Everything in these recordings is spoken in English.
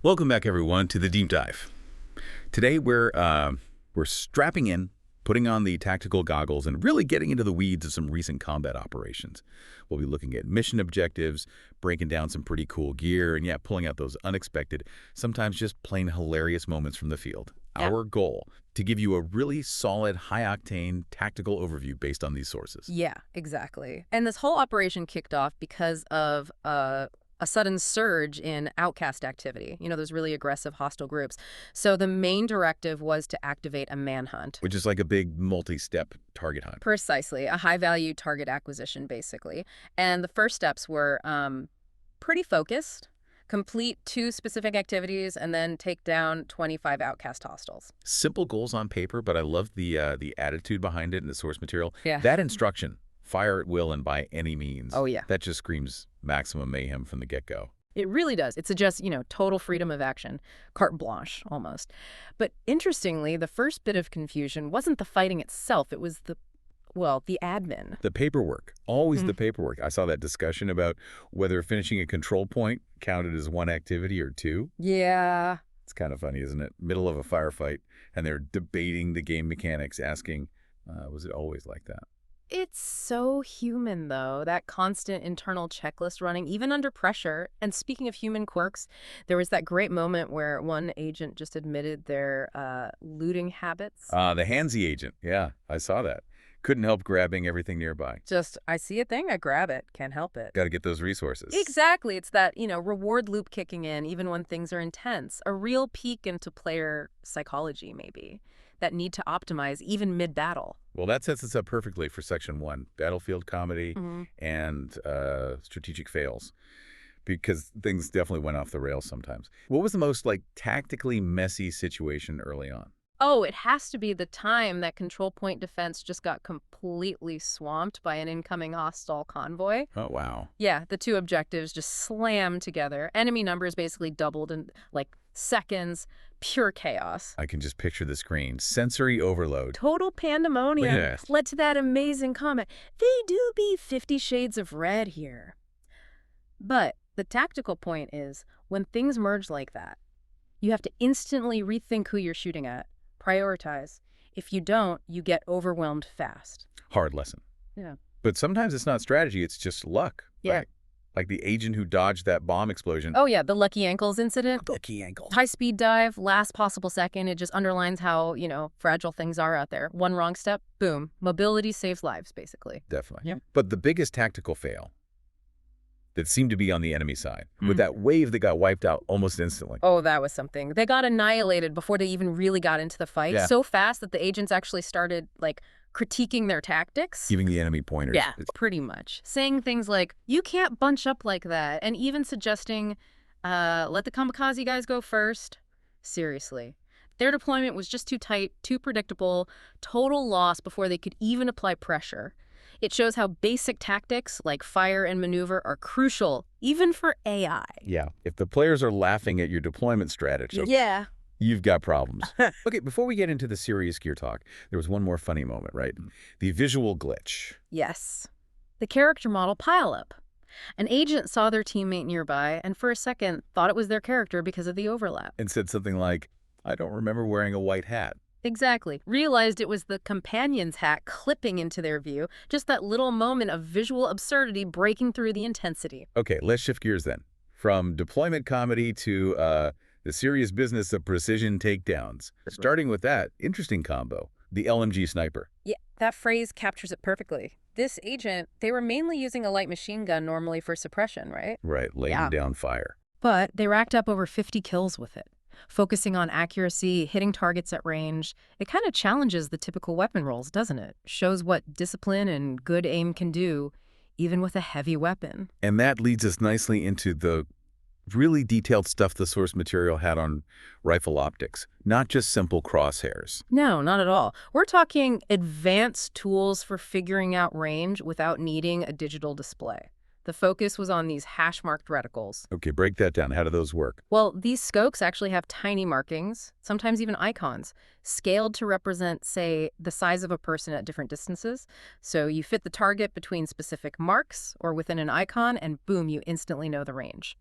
Welcome back, everyone, to the deep dive. Today, we're strapping in, putting on the tactical goggles, and really getting into the weeds of some recent combat operations. We'll be looking at mission objectives, breaking down some pretty cool gear, and pulling out those unexpected, sometimes just plain hilarious moments from the field. Yeah. Our goal, to give you a really solid, high-octane tactical overview based on these sources. Yeah, exactly. And this whole operation kicked off because of a sudden surge in outcast activity, those really aggressive hostile groups. So the main directive was to activate a manhunt. Which is like a big multi-step target hunt. Precisely, a high-value target acquisition, basically. And the first steps were pretty focused. Complete 2 specific activities, and then take down 25 outcast hostiles. Simple goals on paper, but I love the attitude behind it and the source material. Yeah. That instruction, fire at will and by any means. Oh, yeah. That just screams maximum mayhem from the get-go. It really does. It suggests, total freedom of action, carte blanche, almost. But interestingly, the first bit of confusion wasn't the fighting itself. It was the admin. The paperwork. Always the paperwork. I saw that discussion about whether finishing a control point counted as 1 activity or 2. Yeah. It's kind of funny, isn't it? Middle of a firefight, and they're debating the game mechanics, asking, was it always like that? It's so human, though, that constant internal checklist running, even under pressure. And speaking of human quirks, there was that great moment where one agent just admitted their looting habits. The handsy agent. Yeah, I saw that. Couldn't help grabbing everything nearby. Just, I see a thing, I grab it. Can't help it. Got to get those resources. Exactly. It's that, reward loop kicking in even when things are intense. A real peek into player psychology, maybe, that need to optimize even mid-battle. Well, that sets us up perfectly for Section 1, battlefield comedy and strategic fails, because things definitely went off the rails sometimes. What was the most, tactically messy situation early on? Oh, it has to be the time that control point defense just got completely swamped by an incoming hostile convoy. Oh, wow. Yeah, the 2 objectives just slammed together. Enemy numbers basically doubled in, seconds. Pure chaos. I can just picture the screen. Sensory overload. Total pandemonium. Yes. Led to that amazing comment. They do be 50 shades of red here. But the tactical point is, when things merge like that, you have to instantly rethink who you're shooting at. Prioritize. If you don't, you get overwhelmed fast. Hard lesson. Yeah. But sometimes it's not strategy, it's just luck. Yeah. Right? Like the agent who dodged that bomb explosion. Oh, yeah, the lucky ankles incident. Lucky ankle. High-speed dive, last possible second. It just underlines how, fragile things are out there. One wrong step, boom. Mobility saves lives, basically. Definitely. Yep. But the biggest tactical fail that seemed to be on the enemy side, with that wave that got wiped out almost instantly. Oh, that was something. They got annihilated before they even really got into the fight. Yeah. So fast that the agents actually started, critiquing their tactics. Giving the enemy pointers. Yeah, pretty much. Saying things like, you can't bunch up like that. And even suggesting, let the kamikaze guys go first. Seriously. Their deployment was just too tight, too predictable, total loss before they could even apply pressure. It shows how basic tactics like fire and maneuver are crucial, even for AI. Yeah. If the players are laughing at your deployment strategy, Yeah. you've got problems. Okay, before we get into the serious gear talk, there was one more funny moment, right? The visual glitch. Yes. The character model pileup. An agent saw their teammate nearby and for a second thought it was their character because of the overlap. And said something like, I don't remember wearing a white hat. Exactly. Realized it was the companion's hat clipping into their view. Just that little moment of visual absurdity breaking through the intensity. Okay, let's shift gears then. From deployment comedy to the serious business of precision takedowns. Starting with that interesting combo, the LMG sniper. Yeah, that phrase captures it perfectly. This agent, they were mainly using a light machine gun normally for suppression, right? Right, laying down fire. But they racked up over 50 kills with it. Focusing on accuracy, hitting targets at range, it kind of challenges the typical weapon roles, doesn't it? Shows what discipline and good aim can do, even with a heavy weapon. And that leads us nicely into the really detailed stuff the source material had on rifle optics, not just simple crosshairs. No, not at all. We're talking advanced tools for figuring out range without needing a digital display. The focus was on these hash-marked reticles. Okay, break that down. How do those work? Well, these scopes actually have tiny markings, sometimes even icons, scaled to represent, say, the size of a person at different distances. So you fit the target between specific marks or within an icon, and boom, you instantly know the range.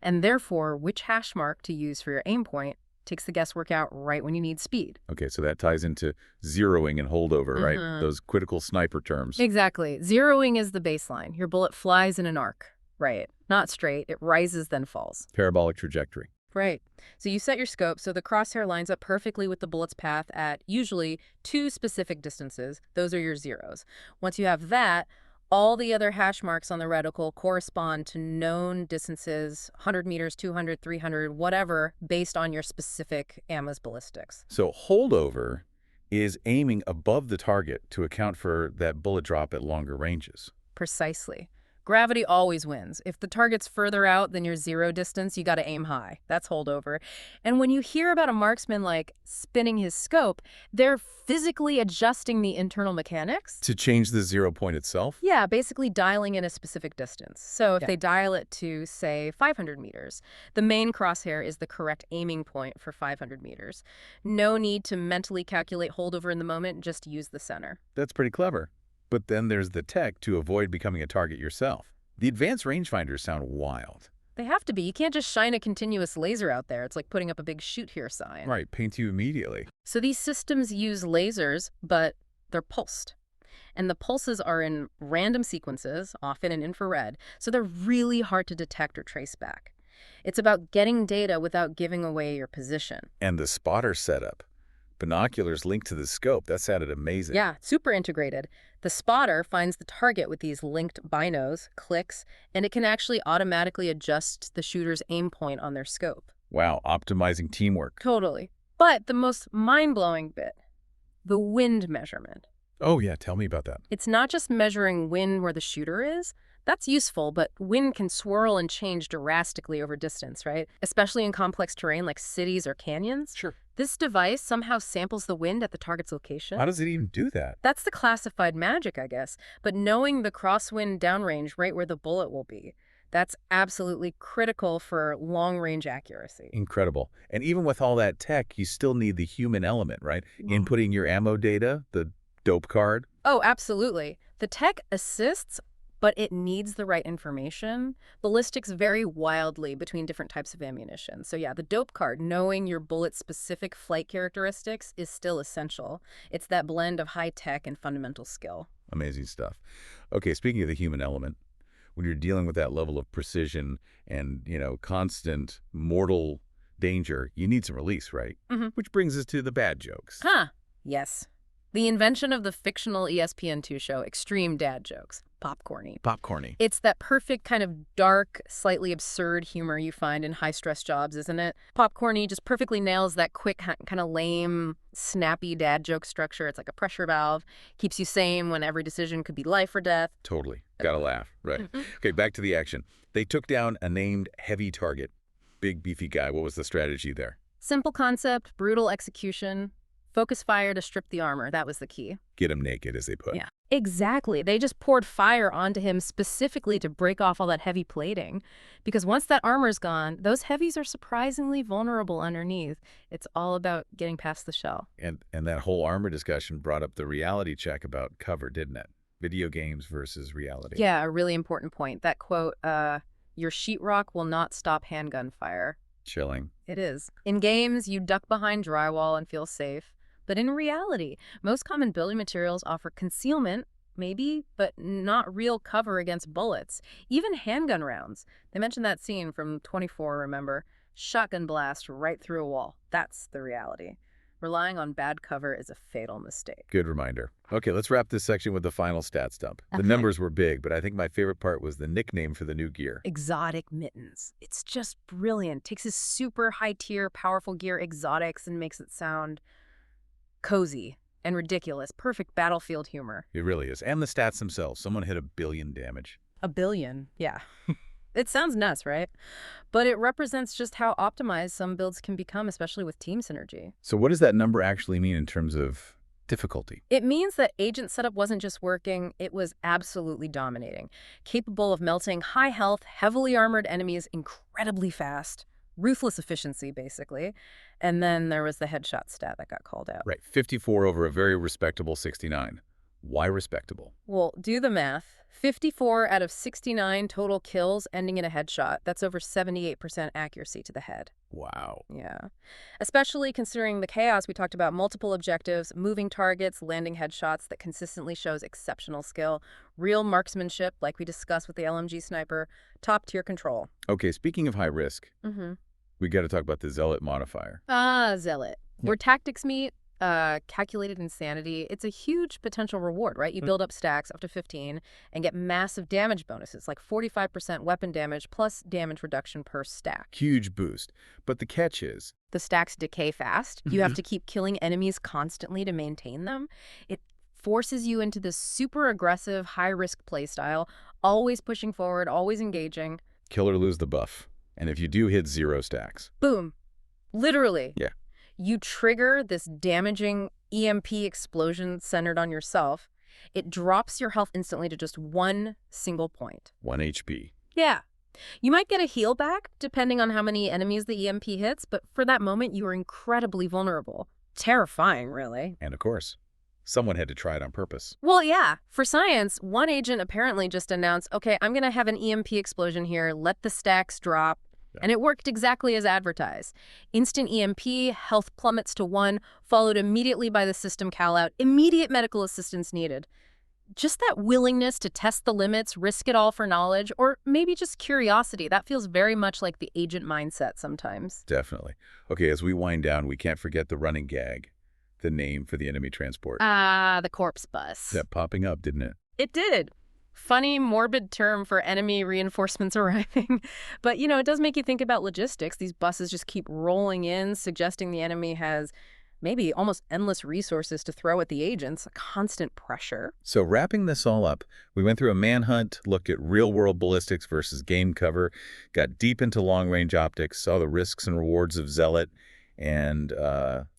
And therefore, which hash mark to use for your aim point takes the guesswork out right when you need speed. Okay, so that ties into zeroing and holdover, right? Those critical sniper terms. Exactly. Zeroing is the baseline. Your bullet flies in an arc. Right. Not straight. It rises, then falls. Parabolic trajectory. Right. So you set your scope so the crosshair lines up perfectly with the bullet's path at usually 2 specific distances. Those are your zeros. Once you have that, all the other hash marks on the reticle correspond to known distances, 100 meters, 200, 300, whatever, based on your specific ammo's ballistics. So holdover is aiming above the target to account for that bullet drop at longer ranges. Precisely. Gravity always wins. If the target's further out than your zero distance, you got to aim high. That's holdover. And when you hear about a marksman like spinning his scope, they're physically adjusting the internal mechanics. To change the 0 point itself? Yeah, basically dialing in a specific distance. So if they dial it to, say, 500 meters, the main crosshair is the correct aiming point for 500 meters. No need to mentally calculate holdover in the moment, just use the center. That's pretty clever. But then there's the tech to avoid becoming a target yourself. The advanced rangefinders sound wild. They have to be. You can't just shine a continuous laser out there. It's like putting up a big shoot here sign. Right, paint you immediately. So these systems use lasers, but they're pulsed. And the pulses are in random sequences, often in infrared, so they're really hard to detect or trace back. It's about getting data without giving away your position. And the spotter setup. Binoculars linked to the scope. That sounded amazing. Yeah, super integrated. The spotter finds the target with these linked binos, clicks, and it can actually automatically adjust the shooter's aim point on their scope. Wow, optimizing teamwork. Totally. But the most mind-blowing bit, the wind measurement. Oh yeah, tell me about that. It's not just measuring wind where the shooter is. That's useful, but wind can swirl and change drastically over distance, right? Especially in complex terrain like cities or canyons. Sure. This device somehow samples the wind at the target's location. How does it even do that? That's the classified magic, I guess. But knowing the crosswind downrange right where the bullet will be, that's absolutely critical for long-range accuracy. Incredible. And even with all that tech, you still need the human element, right? Inputting your ammo data, the dope card. Oh, absolutely. The tech assists, but it needs the right information. Ballistics vary wildly between different types of ammunition. So yeah, the dope card, knowing your bullet's specific flight characteristics, is still essential. It's that blend of high tech and fundamental skill. Amazing stuff. Okay, speaking of the human element, when you're dealing with that level of precision and, constant mortal danger, you need some release, right? Which brings us to the bad jokes. Yes. The invention of the fictional ESPN2 show, Extreme Dad Jokes. Popcorny. Popcorny. It's that perfect kind of dark, slightly absurd humor you find in high-stress jobs, isn't it? Popcorny just perfectly nails that quick, kind of lame, snappy dad joke structure. It's like a pressure valve. Keeps you sane when every decision could be life or death. Totally. Gotta laugh. Right. Okay, back to the action. They took down a named heavy target. Big, beefy guy. What was the strategy there? Simple concept, brutal execution. Focus fire to strip the armor. That was the key. Get him naked, as they put. Yeah. Exactly. They just poured fire onto him specifically to break off all that heavy plating. Because once that armor's gone, those heavies are surprisingly vulnerable underneath. It's all about getting past the shell. And that whole armor discussion brought up the reality check about cover, didn't it? Video games versus reality. Yeah, a really important point. That quote, your sheetrock will not stop handgun fire. Chilling. It is. In games, you duck behind drywall and feel safe. But in reality, most common building materials offer concealment, maybe, but not real cover against bullets. Even handgun rounds. They mentioned that scene from 24, remember? Shotgun blast right through a wall. That's the reality. Relying on bad cover is a fatal mistake. Good reminder. Okay, let's wrap this section with the final stats dump. The numbers were big, but I think my favorite part was the nickname for the new gear. Exotic Mittens. It's just brilliant. Takes his super high-tier, powerful gear exotics and makes it sound cozy and ridiculous. Perfect battlefield humor. It really is. And the stats themselves. Someone hit 1 billion damage. 1 billion? Yeah. It sounds nuts, right? But it represents just how optimized some builds can become, especially with team synergy. So what does that number actually mean in terms of Difficulty. It means that agent setup wasn't just working, it was absolutely dominating. Capable of melting high health, heavily armored enemies incredibly fast. Ruthless efficiency, basically. And then there was the headshot stat that got called out. Right, 54 over a very respectable 69. Why respectable? Well, do the math. 54 out of 69 total kills ending in a headshot. That's over 78% accuracy to the head. Wow. Yeah. Especially considering the chaos we talked about, multiple objectives, moving targets, landing headshots that consistently shows exceptional skill, real marksmanship like we discussed with the LMG sniper, top-tier control. Okay, speaking of high risk, we got to talk about the Zealot modifier. Zealot. Yeah. Where tactics meet, calculated insanity, it's a huge potential reward, right? You build up stacks up to 15 and get massive damage bonuses, like 45% weapon damage plus damage reduction per stack. Huge boost. But the catch is, The stacks decay fast. You have to keep killing enemies constantly to maintain them. It forces you into this super aggressive, high-risk playstyle, always pushing forward, always engaging. kill or lose the buff. And if you do hit 0 stacks. Boom. Literally. Yeah. You trigger this damaging EMP explosion centered on yourself. It drops your health instantly to just 1 single point. 1 HP. Yeah. You might get a heal back, depending on how many enemies the EMP hits, but for that moment, you are incredibly vulnerable. Terrifying, really. And of course, someone had to try it on purpose. Well, yeah. For science, one agent apparently just announced, okay, I'm going to have an EMP explosion here, let the stacks drop. Yeah. And it worked exactly as advertised. Instant EMP, health plummets to 1, followed immediately by the system call-out, immediate medical assistance needed. Just that willingness to test the limits, risk it all for knowledge, or maybe just curiosity. That feels very much like the agent mindset sometimes. Definitely. Okay, as we wind down, we can't forget the running gag, the name for the enemy transport. The corpse bus. Kept popping up, didn't it? It did. Funny, morbid term for enemy reinforcements arriving. But, it does make you think about logistics. These buses just keep rolling in, suggesting the enemy has maybe almost endless resources to throw at the agents, constant pressure. So wrapping this all up, we went through a manhunt, looked at real-world ballistics versus game cover, got deep into long-range optics, saw the risks and rewards of Zealot, and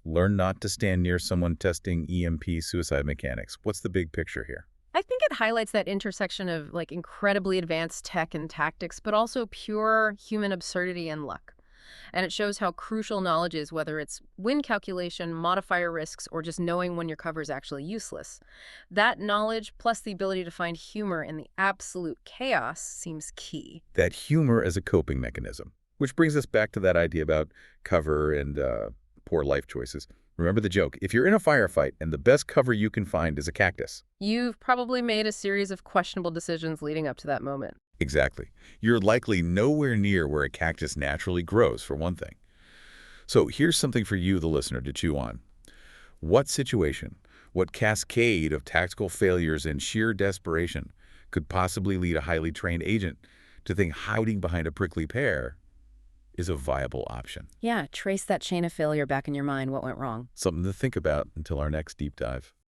learned not to stand near someone testing EMP suicide mechanics. What's the big picture here? I think it highlights that intersection of incredibly advanced tech and tactics, but also pure human absurdity and luck. And it shows how crucial knowledge is, whether it's win calculation, modifier risks, or just knowing when your cover is actually useless. That knowledge, plus the ability to find humor in the absolute chaos, seems key. That humor as a coping mechanism, which brings us back to that idea about cover and poor life choices. Remember the joke, if you're in a firefight and the best cover you can find is a cactus. You've probably made a series of questionable decisions leading up to that moment. Exactly. You're likely nowhere near where a cactus naturally grows, for one thing. So here's something for you, the listener, to chew on. What situation, what cascade of tactical failures and sheer desperation could possibly lead a highly trained agent to think hiding behind a prickly pear is a viable option? Yeah, trace that chain of failure back in your mind. What went wrong? Something to think about until our next deep dive.